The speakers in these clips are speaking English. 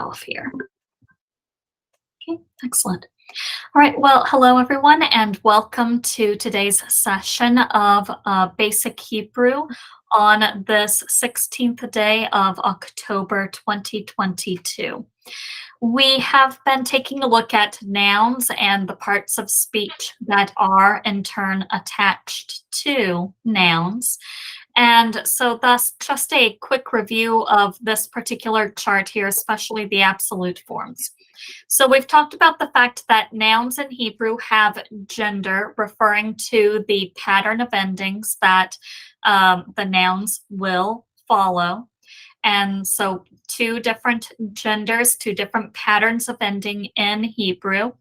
off here. Okay, excellent. All right, well, hello everyone, and welcome to today's session of Basic Hebrew on this 16th day of October 2022. We have been taking a look at nouns and the parts of speech that are in turn attached to nouns. And so thus, just a quick review of this particular chart here, especially the absolute forms. So we've talked about the fact that nouns in Hebrew have gender, referring to the pattern of endings that the nouns will follow. And so two different genders, two different patterns of ending in Hebrew,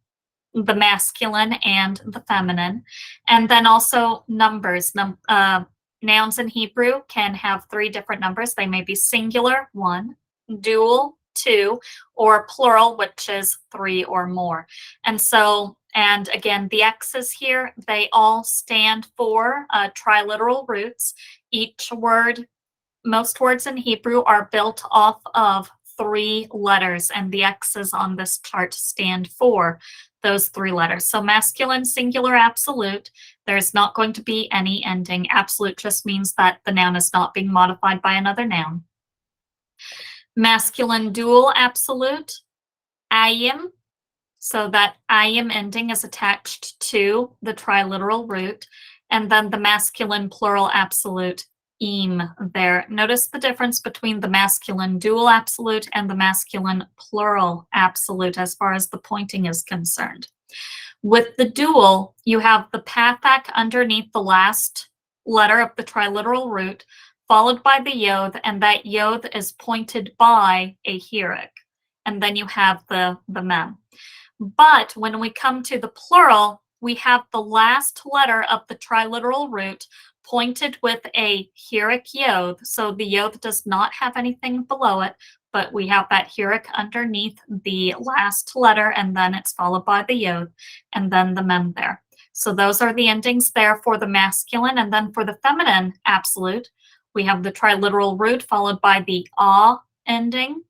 the masculine and the feminine. And then also numbers. Nouns in Hebrew can have three different numbers. They may be singular, 1, dual, 2, or plural, which is 3 or more. And so, and again, the X's here, they all stand for triliteral roots. Each word, most words in Hebrew are built off of 3 letters, and the X's on this chart stand for those 3 letters. So masculine, singular, absolute, there's not going to be any ending. Absolute just means that the noun is not being modified by another noun. Masculine, dual, absolute, ayim, so that ayim ending is attached to the triliteral root, and then the masculine, plural, absolute, im there. Notice the difference between the masculine dual absolute and the masculine plural absolute as far as the pointing is concerned. With the dual, you have the pathak underneath the last letter of the triliteral root, followed by the yod, and that yod is pointed by a hickory. And then you have the mem. But when we come to the plural, we have the last letter of the triliteral root pointed with a hickory yod. So the yod does not have anything below it, but we have that hickory underneath the last letter, and then it's followed by the yod, and then the mem there. So those are the endings there for the masculine. And then for the feminine absolute, we have the triliteral root followed by the ah ending.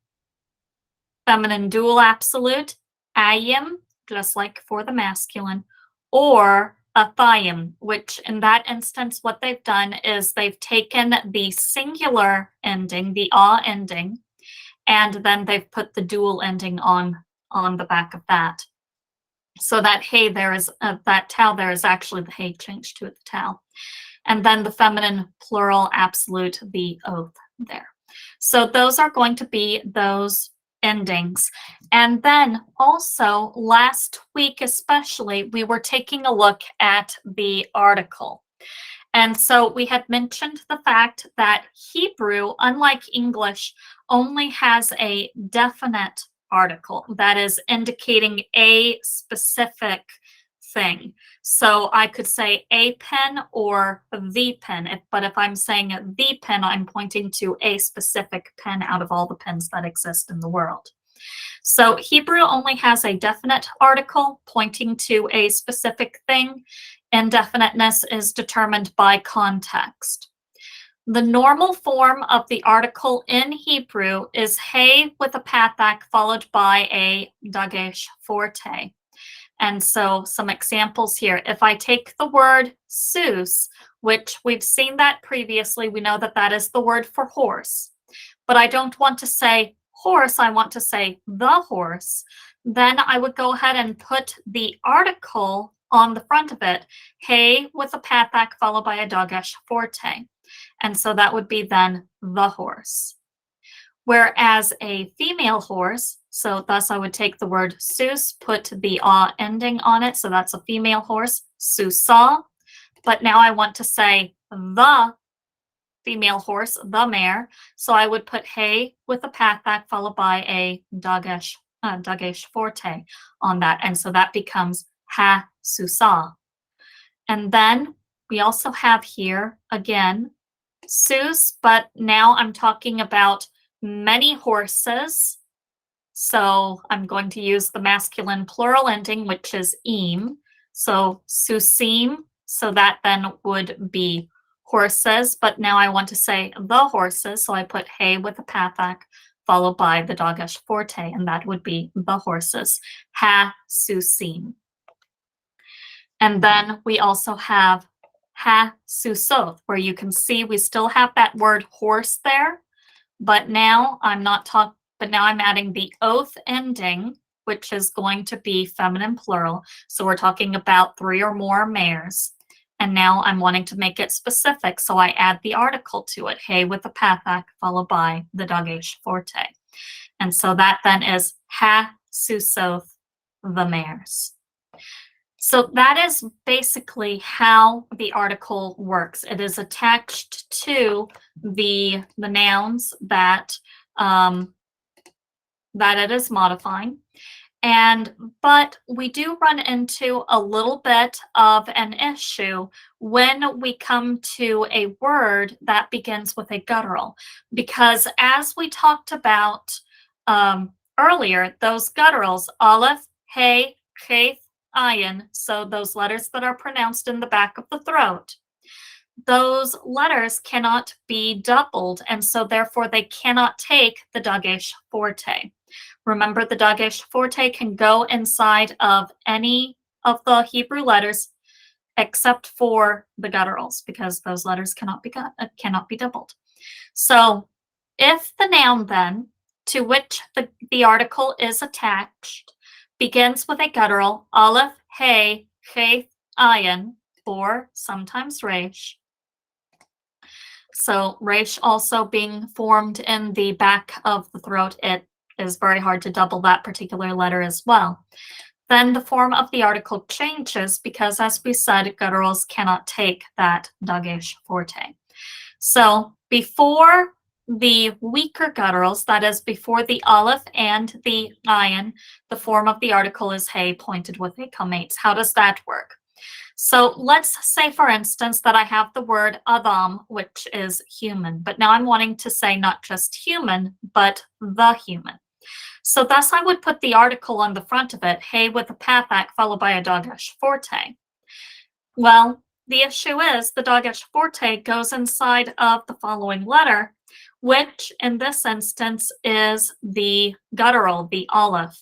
Feminine dual absolute, ayim, just like for the masculine, or a thayim, which in that instance, what they've done is they've taken the singular ending, the ah ending, and then they've put the dual ending on the back of that. So that hey there is, that tau there is actually the hey changed to the tau. And then the feminine plural absolute, the oath there. So those are going to be those endings. And then also last week especially, we were taking a look at the article. And so we had mentioned the fact that Hebrew, unlike English, only has a definite article that is indicating a specific thing. So I could say a pen or the pen, but if I'm saying the pen, I'm pointing to a specific pen out of all the pens that exist in the world. So Hebrew only has a definite article pointing to a specific thing. Indefiniteness is determined by context. The normal form of the article in Hebrew is hey with a pathak followed by a dagesh forte. And so some examples here. If I take the word sus, which we've seen that previously, we know that that is the word for horse. But I don't want to say horse, I want to say the horse. Then I would go ahead and put the article on the front of it, hey with a pathak followed by a dagesh forte. And so that would be then the horse. Whereas a female horse, so thus I would take the word sus, put the ah ending on it, so that's a female horse, susa. But now I want to say the female horse, the mare, so I would put hey with a pathak followed by a dagesh forte on that, and so that becomes ha susa. And then we also have here again sus, but now I'm talking about many horses. So I'm going to use the masculine plural ending, which is im. So susim, so that then would be horses, but now I want to say the horses, so I put hey with a pathak followed by the dogish forte, and that would be the horses. Ha, susim. And then we also have ha, susoth, where you can see we still have that word horse there, but now I'm adding the oath ending, which is going to be feminine plural. So we're talking about 3 or more mares. And now I'm wanting to make it specific, so I add the article to it, hey with the pathak, followed by the dogish forte. And so that then is ha, susoth, the mares. So that is basically how the article works. It is attached to the nouns that it is modifying. But we do run into a little bit of an issue when we come to a word that begins with a guttural, because as we talked about earlier, those gutturals, aleph, hey, cheth, ayin, so those letters that are pronounced in the back of the throat, those letters cannot be doubled, and so therefore they cannot take the dogish forte. Remember, the dogish forte can go inside of any of the Hebrew letters except for the gutturals, because those letters cannot be doubled. So if the noun then to which the article is attached begins with a guttural, aleph, hey, cheth, ayin, or sometimes resh. So resh also being formed in the back of the throat, it is very hard to double that particular letter as well. Then the form of the article changes because, as we said, gutturals cannot take that dogish forte. So before the weaker gutturals, that is before the aleph and the ayin, the form of the article is hey pointed with a kamates. How does that work? So let's say, for instance, that I have the word adam, which is human, but now I'm wanting to say not just human, but the human. So thus I would put the article on the front of it, hey with a pathak followed by a dogish forte. Well, the issue is the dogish forte goes inside of the following letter, which in this instance is the guttural, the aleph.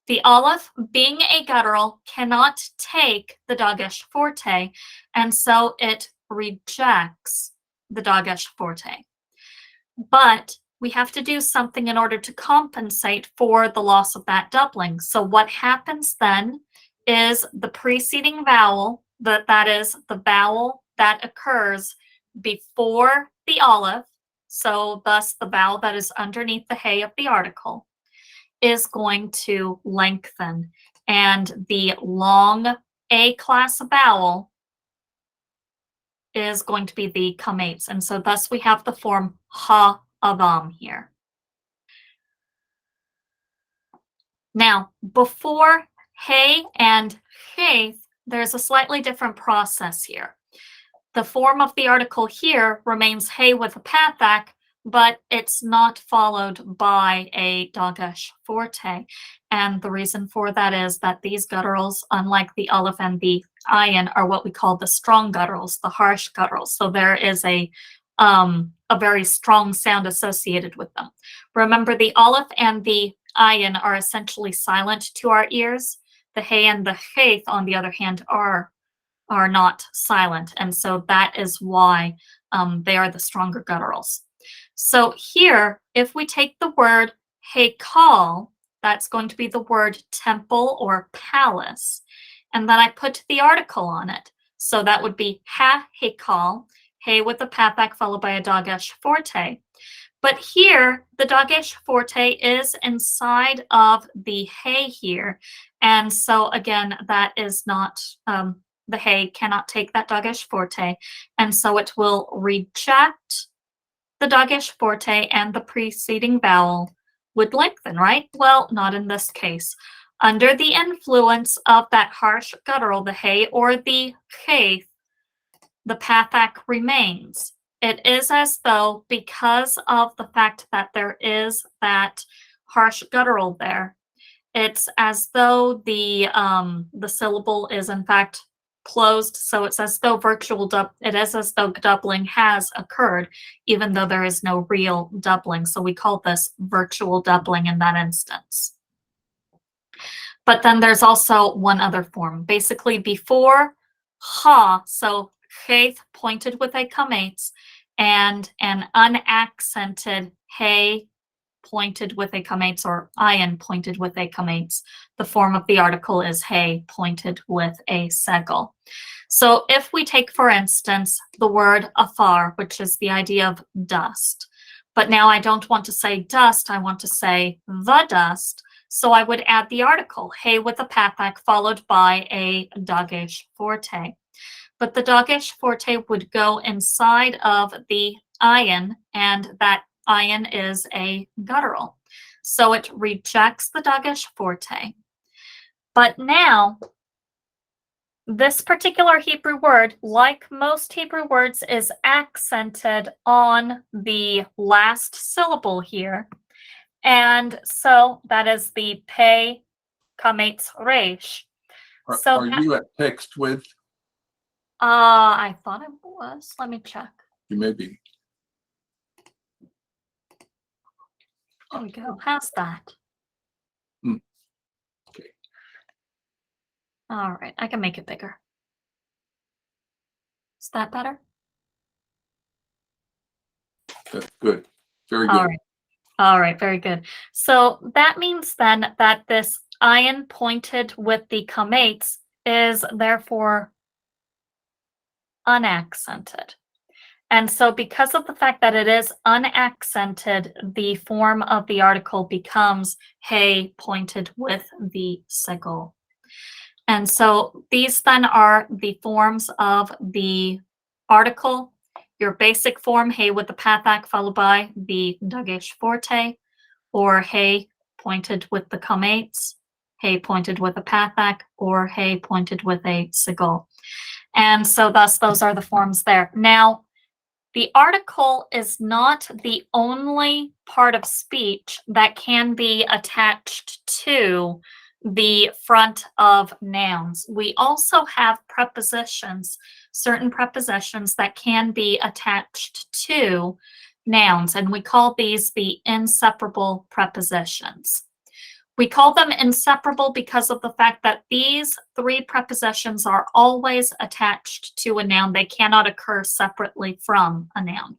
The aleph, being a guttural, cannot take the dogish forte, and so it rejects the dogish forte. But we have to do something in order to compensate for the loss of that doubling. So what happens then is the preceding vowel, that is the vowel that occurs before the aleph, so thus the vowel that is underneath the hey of the article, is going to lengthen, and the long A-class vowel is going to be the kamates, and so thus we have the form ha adam here. Now, before hey and cheth, there's a slightly different process here. The form of the article here remains hey with a pathak, but it's not followed by a dogish forte. And the reason for that is that these gutturals, unlike the aleph and the ayin, are what we call the strong gutturals, the harsh gutturals. So there is a very strong sound associated with them. Remember, the aleph and the ayin are essentially silent to our ears. The hey and the cheth, on the other hand, are not silent, and so that is why they are the stronger gutturals. So here, if we take the word heikal, that's going to be the word temple or palace, and then I put the article on it. So that would be ha heikal, hey with the pathak followed by a dogish forte. But here, the dogish forte is inside of the hey here, and so again, that is not the hey cannot take that dogish forte, and so it will reject the dogish forte, and the preceding vowel would lengthen, right? Well, not in this case. Under the influence of that harsh guttural, the hey or the cheth, the pathak remains. It is as though, because of the fact that there is that harsh guttural there, it's as though the syllable is in fact closed, so it's as though it is as though doubling has occurred, even though there is no real doubling. So we call this virtual doubling in that instance. But then there's also one other form. Basically, before ha, so faith pointed with a comates, and an unaccented hey pointed with a comates, or ion pointed with a comates. The form of the article is hey pointed with a segel. So if we take, for instance, the word afar, which is the idea of dust, but now I don't want to say dust, I want to say the dust. So I would add the article, hey with a pathak followed by a dagesh forte. But the dagesh forte would go inside of the ion, and that ion is a guttural. So it rejects the dagesh forte. But now, this particular Hebrew word, like most Hebrew words, is accented on the last syllable here. And so that is the pei kametz resh. Are you at text with? I thought it was. Let me check. You may be. There we go. How's that? Okay. All right, I can make it bigger. Is that better? That's good. Very All good. right. All right, very good. So that means then that this ion pointed with the comates is therefore unaccented. And so because of the fact that it is unaccented, the form of the article becomes hey pointed with the segel. And so these then are the forms of the article. Your basic form, hey with the pathak followed by the dagesh forte, or hey pointed with the comates, hey pointed with a pathak, or hey pointed with a segel. And so thus those are the forms there. Now, the article is not the only part of speech that can be attached to the front of nouns. We also have prepositions, certain prepositions that can be attached to nouns, and we call these the inseparable prepositions. We call them inseparable because of the fact that these three prepositions are always attached to a noun. They cannot occur separately from a noun.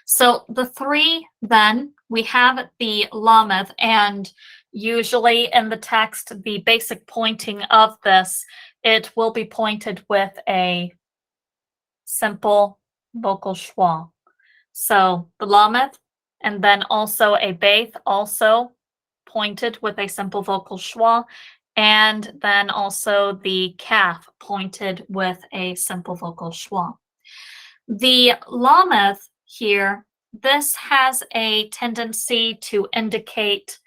So the three, then, we have the lameth, and usually in the text, the basic pointing of this, it will be pointed with a simple vocal schwa. So the lameth, and then also a beith, also pointed with a simple vocal schwa, and then also the calf pointed with a simple vocal schwa. The lameth here, this has a tendency to indicate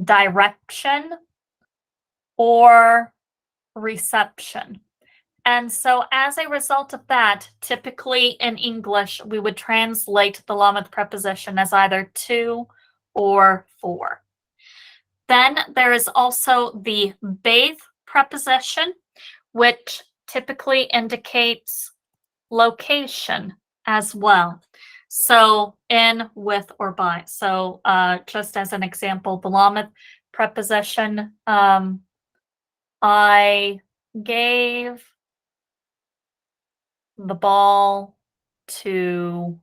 direction or reception. And so as a result of that, typically in English, we would translate the lameth preposition as either to or for. Then there is also the beith preposition, which typically indicates location as well. So in, with, or by. So just as an example, the lameth preposition, I gave the ball to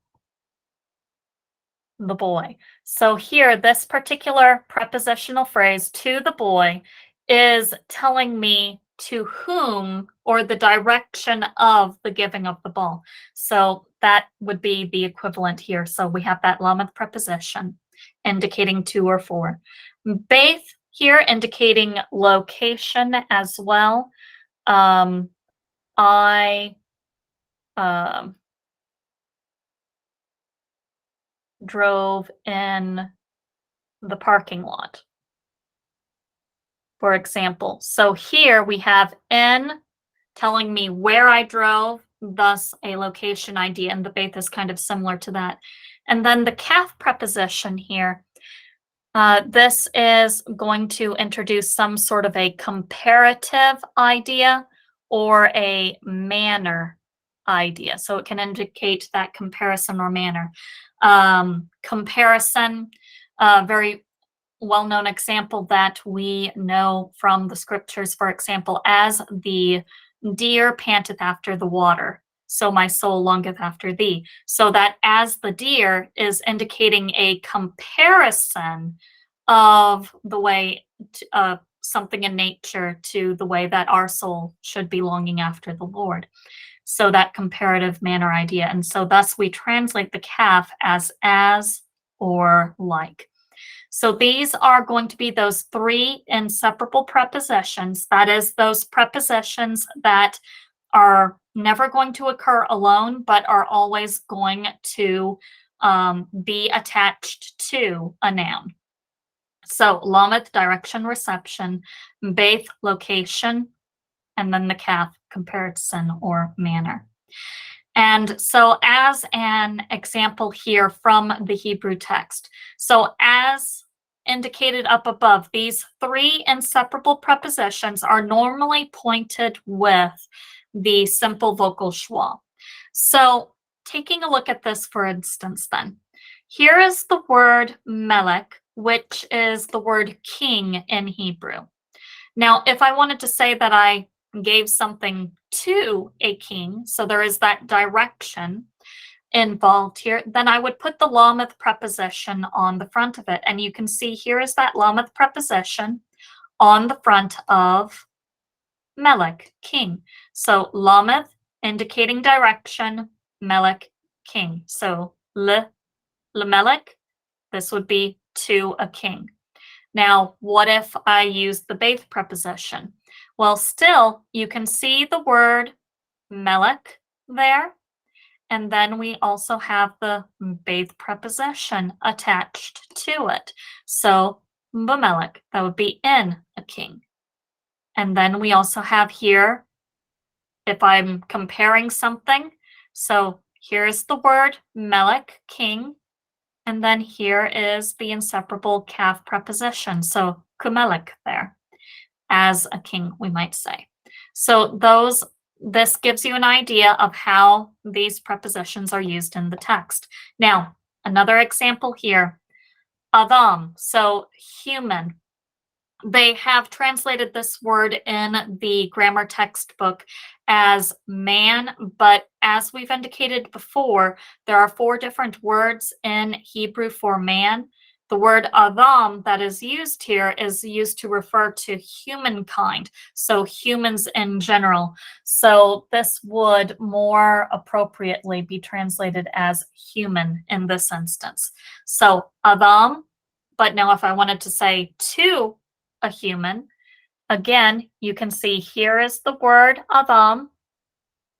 the boy. So here, this particular prepositional phrase, to the boy, is telling me to whom, or the direction of the giving of the ball. So that would be the equivalent here. So we have that lameth preposition indicating to or for. Beith here indicating location as well. I drove in the parking lot, for example. So here we have in telling me where I drove, thus a location idea, and the beith is kind of similar to that. And then the calf preposition here, this is going to introduce some sort of a comparative idea or a manner idea. So it can indicate that comparison or manner. Comparison, very well-known example that we know from the scriptures, for example, as the deer panteth after the water, so my soul longeth after thee. So that as the deer is indicating a comparison of the way something in nature to the way that our soul should be longing after the Lord. So that comparative manner idea. And so thus we translate the calf as or like. So these are going to be those three inseparable prepositions. That is, those prepositions that are never going to occur alone, but are always going to be attached to a noun. So Lameth, direction, reception; Beth, location; and then the calf, comparison or manner. And so as an example here from the Hebrew text, so as indicated up above, these three inseparable prepositions are normally pointed with the simple vocal schwa. So taking a look at this, for instance, then, here is the word melech, which is the word king in Hebrew. Now, if I wanted to say that I gave something to a king, so there is that direction involved here, then I would put the Lameth preposition on the front of it. And you can see here is that Lameth preposition on the front of Melech, king. So Lameth indicating direction, Melech, king. So Lemelech, this would be to a king. Now, what if I use the Beth preposition? Well, still, you can see the word melech there, and then we also have the Beth preposition attached to it. So, Bamelech, that would be in a king. And then we also have here, if I'm comparing something, so here's the word melech, king, and then here is the inseparable calf preposition. So kumelech there, as a king, we might say. So this gives you an idea of how these prepositions are used in the text. Now, another example here, Adam, so human. They have translated this word in the grammar textbook as man, but as we've indicated before, there are 4 different words in Hebrew for man. The word Adam that is used here is used to refer to humankind, so humans in general. So this would more appropriately be translated as human in this instance. So Adam, but now if I wanted to say to a human, again, you can see here is the word Adam,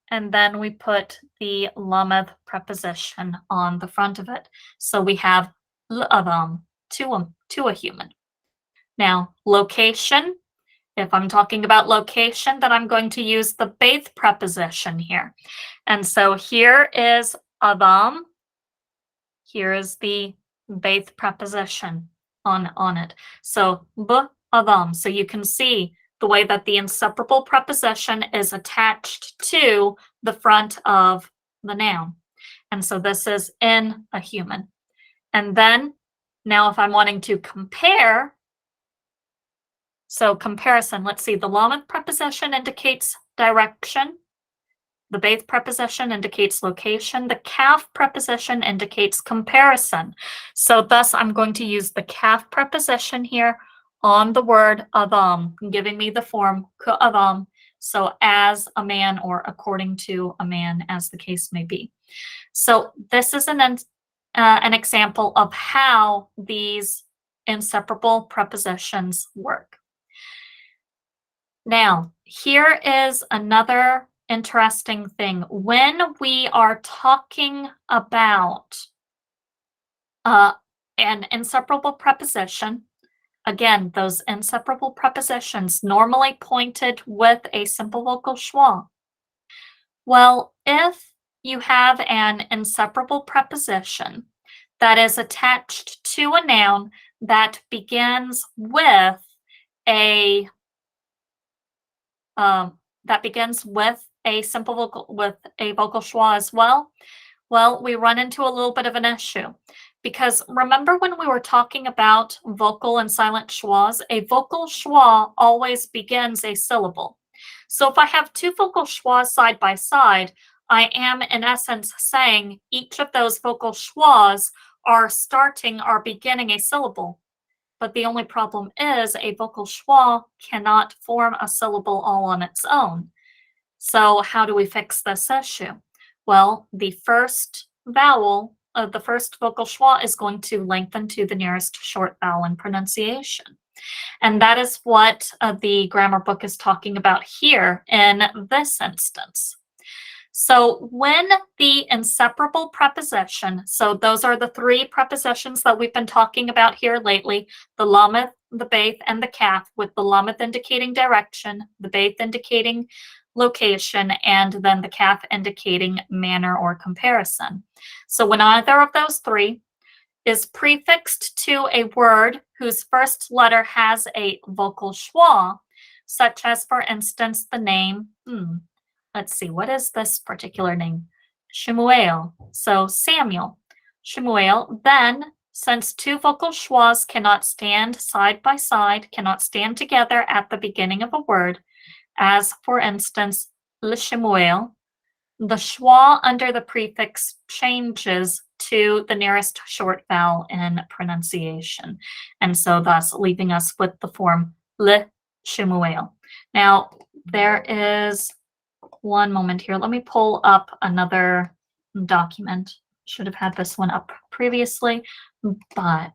and then we put the Lameth preposition on the front of it. So we have L'Adam, to a human. Now, location, if I'm talking about location, then I'm going to use the Beth preposition here. And so here is Adam, here is the Beth preposition on it. So Adam. So you can see the way that the inseparable preposition is attached to the front of the noun. And so this is in a human. And then now if I'm wanting to compare, so comparison, let's see, the Lameth preposition indicates direction. The Beth preposition indicates location. The calf preposition indicates comparison. So thus I'm going to use the calf preposition here on the word Adam, giving me the form Adam, so as a man or according to a man, as the case may be. So this is an example of how these inseparable prepositions work. Now, here is another interesting thing. When we are talking about an inseparable preposition, again, those inseparable prepositions normally pointed with a simple vocal schwa. Well, if you have an inseparable preposition that is attached to a noun that begins with a that begins with a simple vocal, with a vocal schwa as well, well, we run into a little bit of an issue. Because remember when we were talking about vocal and silent schwas, a vocal schwa always begins a syllable. So if I have two vocal schwas side by side, I am in essence saying each of those vocal schwas are beginning a syllable. But the only problem is a vocal schwa cannot form a syllable all on its own. So how do we fix this issue? Well, the first vowel of the first vocal schwa is going to lengthen to the nearest short vowel in pronunciation. And that is what the grammar book is talking about here in this instance. So when the inseparable preposition, so those are the three prepositions that we've been talking about here lately, the lameth, the beith, and the kaf, with the lameth indicating direction, the beith indicating location, and then the kaf indicating manner or comparison. So when either of those three is prefixed to a word whose first letter has a vocal schwa, such as, for instance, the name, let's see, what is this particular name? Shemuel. So Samuel. Shemuel. Then, since two vocal schwas cannot stand side by side, cannot stand together at the beginning of a word, as for instance, Le Shemuel, the schwa under the prefix changes to the nearest short vowel in pronunciation. And so thus leaving us with the form Le Shemuel. Now, there is one moment here. Let me pull up another document. Should have had this one up previously, but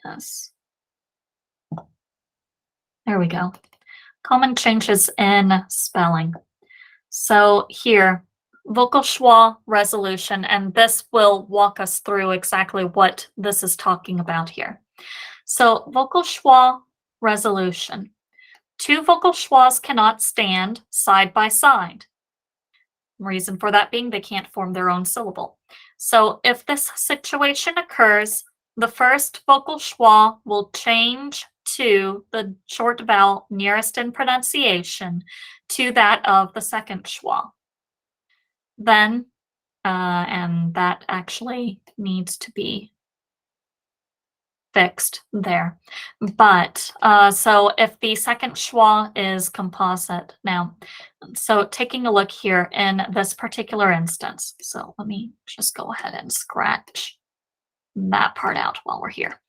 yes. There we go. Common changes in spelling. So here, vocal schwa resolution, and this will walk us through exactly what this is talking about here. So vocal schwa resolution. Two vocal schwas cannot stand side by side. Reason for that being they can't form their own syllable. So if this situation occurs, the first vocal schwa will change to the short vowel nearest in pronunciation to that of the second schwa. Then, and that actually needs to be fixed there. But so if the second schwa is composite now, so taking a look here in this particular instance, so let me just go ahead and scratch that part out while we're here.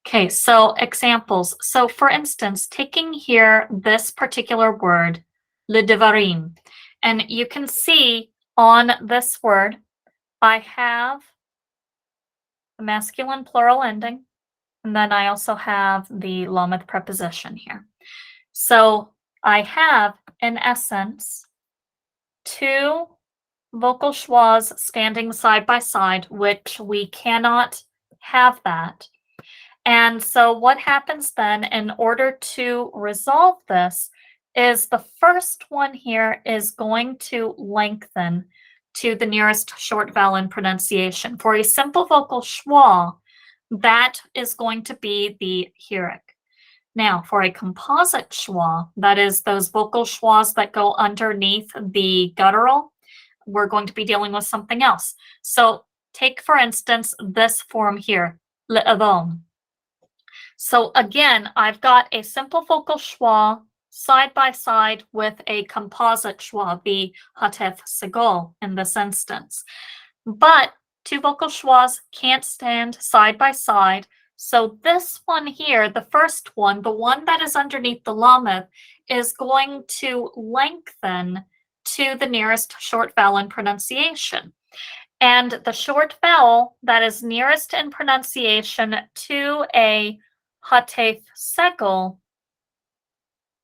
Okay, so examples. So for instance, taking here this particular word, le devarim, and you can see on this word, I have the masculine plural ending, and then I also have the lameth preposition here. So I have, in essence, two vocal schwas standing side by side, which we cannot have that. And so what happens then in order to resolve this is the first one here is going to lengthen to the nearest short vowel in pronunciation. For a simple vocal schwa, that is going to be the Hickory. Now, for a composite schwa, that is those vocal schwas that go underneath the guttural, we're going to be dealing with something else. So take, for instance, this form here, le'avom. So again, I've got a simple vocal schwa side by side with a composite schwa, the hatef segol in this instance. But two vocal schwas can't stand side by side. So this one here, the first one, the one that is underneath the lameth, is going to lengthen to the nearest short vowel in pronunciation. And the short vowel that is nearest in pronunciation to a hatef segol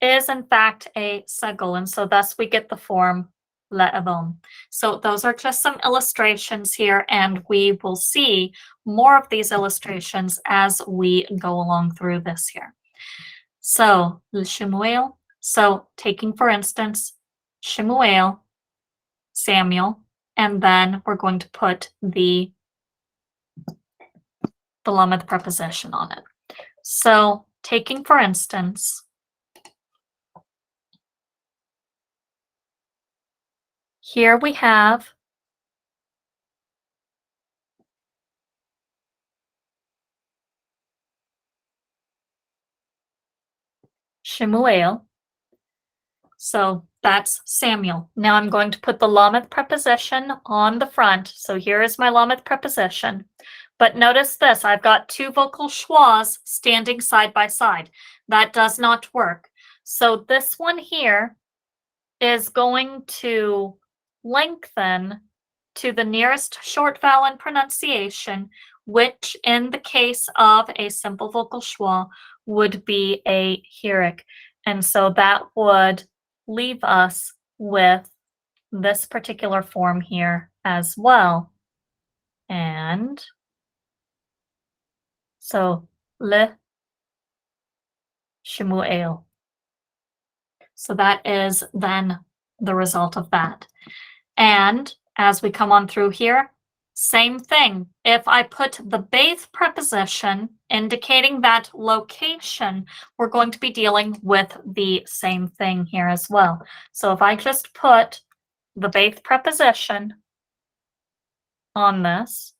is in fact a segol, and so thus we get the form le'avon. So those are just some illustrations here, and we will see more of these illustrations as we go along through this here. So Shemuel, so taking for instance Shemuel, Samuel, and then we're going to put the lameth preposition on it. So taking for instance here we have Shemuel. So that's Samuel. Now I'm going to put the Lameth preposition on the front. So here is my Lameth preposition. But notice this, I've got two vocal schwas standing side by side. That does not work. So this one here is going to lengthen to the nearest short vowel in pronunciation, which in the case of a simple vocal schwa would be a Hickory. And so that would leave us with this particular form here as well. And so le Shemuel. So that is then the result of that. And as we come on through here, same thing. If I put the Bath preposition indicating that location, we're going to be dealing with the same thing here as well. So if I just put the Bath preposition on this,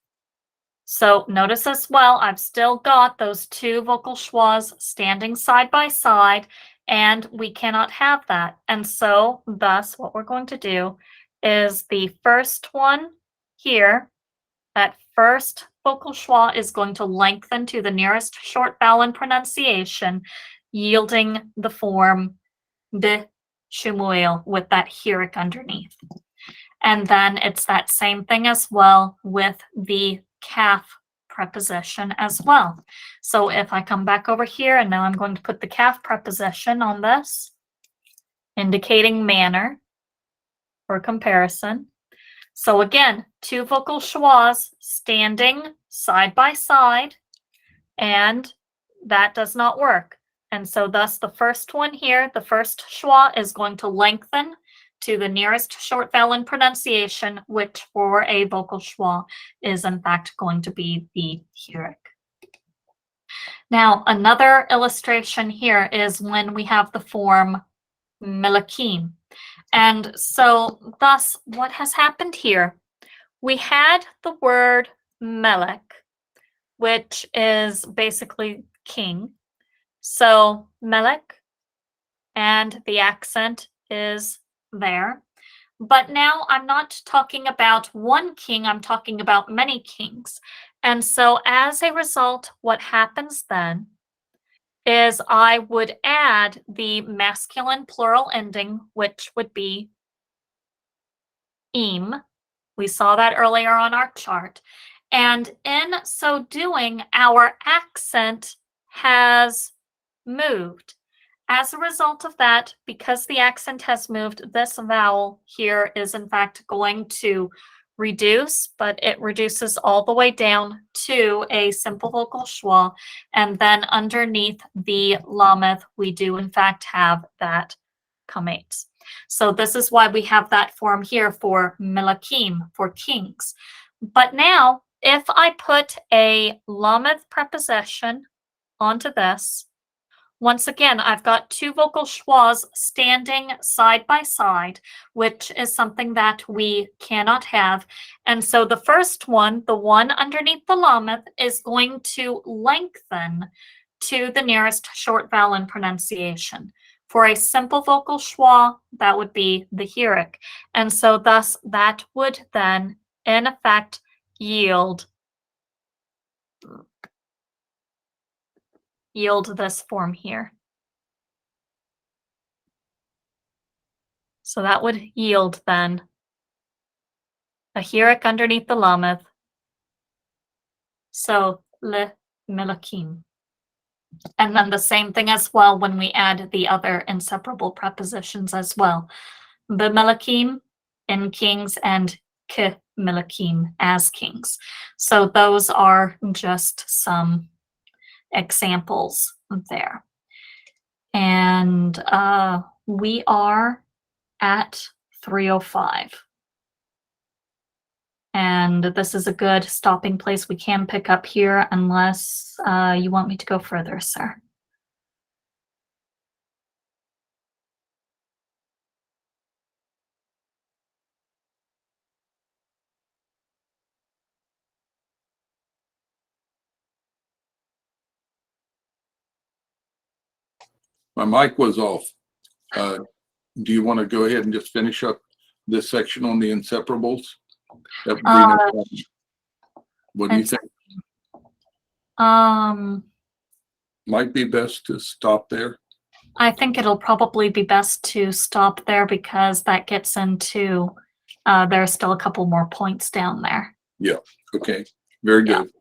so notice as well, I've still got those two vocal schwas standing side by side, and we cannot have that. And so thus what we're going to do is the first one here, that first vocal schwa is going to lengthen to the nearest short vowel in pronunciation, yielding the form de Shemuel with that Hickory underneath. And then it's that same thing as well with the calf preposition as well. So if I come back over here and now I'm going to put the calf preposition on this, indicating manner for comparison. So again, two vocal schwas standing side by side, and that does not work. And so thus the first one here, the first schwa is going to lengthen to the nearest short vowel in pronunciation, which for a vocal schwa is in fact going to be the Hickory. Now, another illustration here is when we have the form Melakim. And so thus what has happened here? We had the word Melech, which is basically king. So Melech, and the accent is there. But now I'm not talking about one king, I'm talking about many kings. And so as a result, what happens then is I would add the masculine plural ending, which would be im. We saw that earlier on our chart. And in so doing, our accent has moved. As a result of that, because the accent has moved, this vowel here is in fact going to reduce, but it reduces all the way down to a simple vocal schwa. And then underneath the lameth, we do in fact have that kamates. So this is why we have that form here for melakim, for kings. But now, if I put a lameth preposition onto this, once again, I've got two vocal schwas standing side by side, which is something that we cannot have. And so the first one, the one underneath the lameth, is going to lengthen to the nearest short vowel in pronunciation. For a simple vocal schwa, that would be the Hickory. And so thus that would then, in effect, yield this form here. So that would yield then a Hickory underneath the lameth. So le melakim. And then the same thing as well when we add the other inseparable prepositions as well. B'melakim in kings and k'melakim as kings. So those are just some examples there. And we are at 3:05. And this is a good stopping place. We can pick up here unless you want me to go further, sir. My mic was off. Do you want to go ahead and just finish up this section on the inseparables? That would be no problem. What do you think? Might be best to stop there. I think it'll probably be best to stop there because that gets into, there's still a couple more points down there. Yeah. Okay. Very good. Yeah.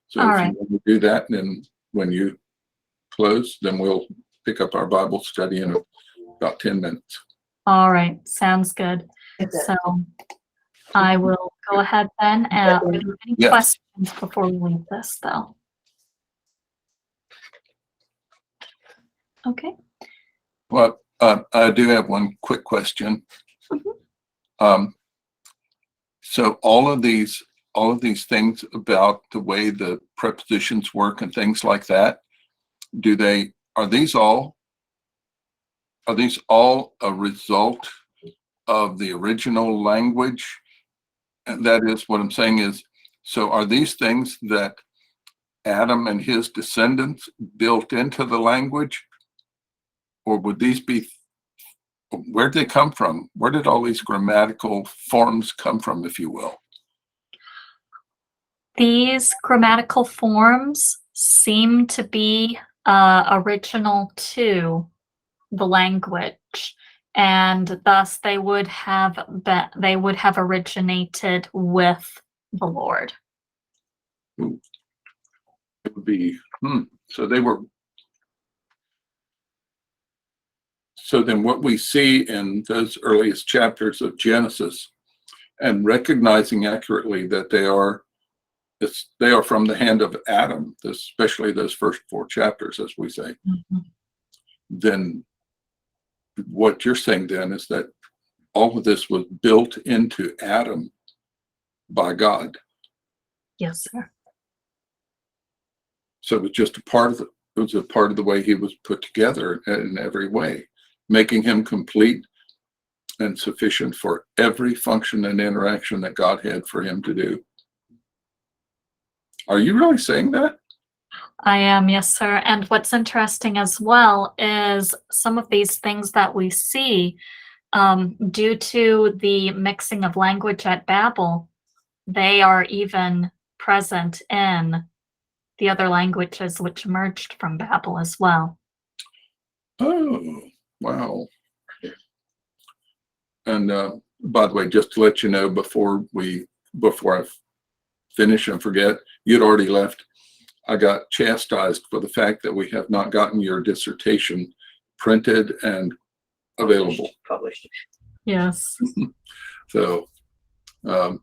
So All if right. you want to do that, then when you close, then we'll pick up our Bible study in about 10 minutes. All right. Sounds good. So I will go ahead then. Are there any Yes. questions before we leave this, though? Okay. Well, I do have one quick question. So all of these things about the way the prepositions work and things like that, are these all a result of the original language? And that is what I'm saying is, so are these things that Adam and his descendants built into the language? Or would these be, where'd they come from? Where did all these grammatical forms come from, if you will? These grammatical forms seem to be original to the language, and thus they would have originated with the Lord. It would be, so then what we see in those earliest chapters of Genesis, and recognizing accurately that they are from the hand of Adam, especially those first 4 chapters, as we say, then what you're saying then is that all of this was built into Adam by God. Yes, sir. So it was just a part of the way he was put together in every way, making him complete and sufficient for every function and interaction that God had for him to do. Are you really saying that? I am, yes, sir. And what's interesting as well is some of these things that we see, due to the mixing of language at Babel, they are even present in the other languages which emerged from Babel as well. Oh, wow. And by the way, just to let you know, before I finish and forget, you'd already left. I got chastised for the fact that we have not gotten your dissertation printed and available. Published. Yes. So I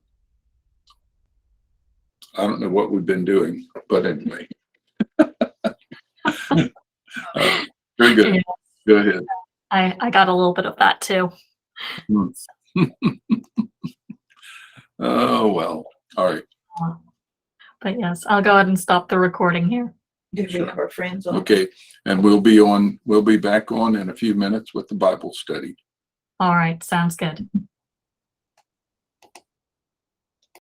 don't know what we've been doing, but anyway. Very good. Yeah. Go ahead. I got a little bit of that too. Oh, well. All right. But yes, I'll go ahead and stop the recording here. Do we have our friends on? Okay. And we'll be back on in a few minutes with the Bible study. All right, sounds good.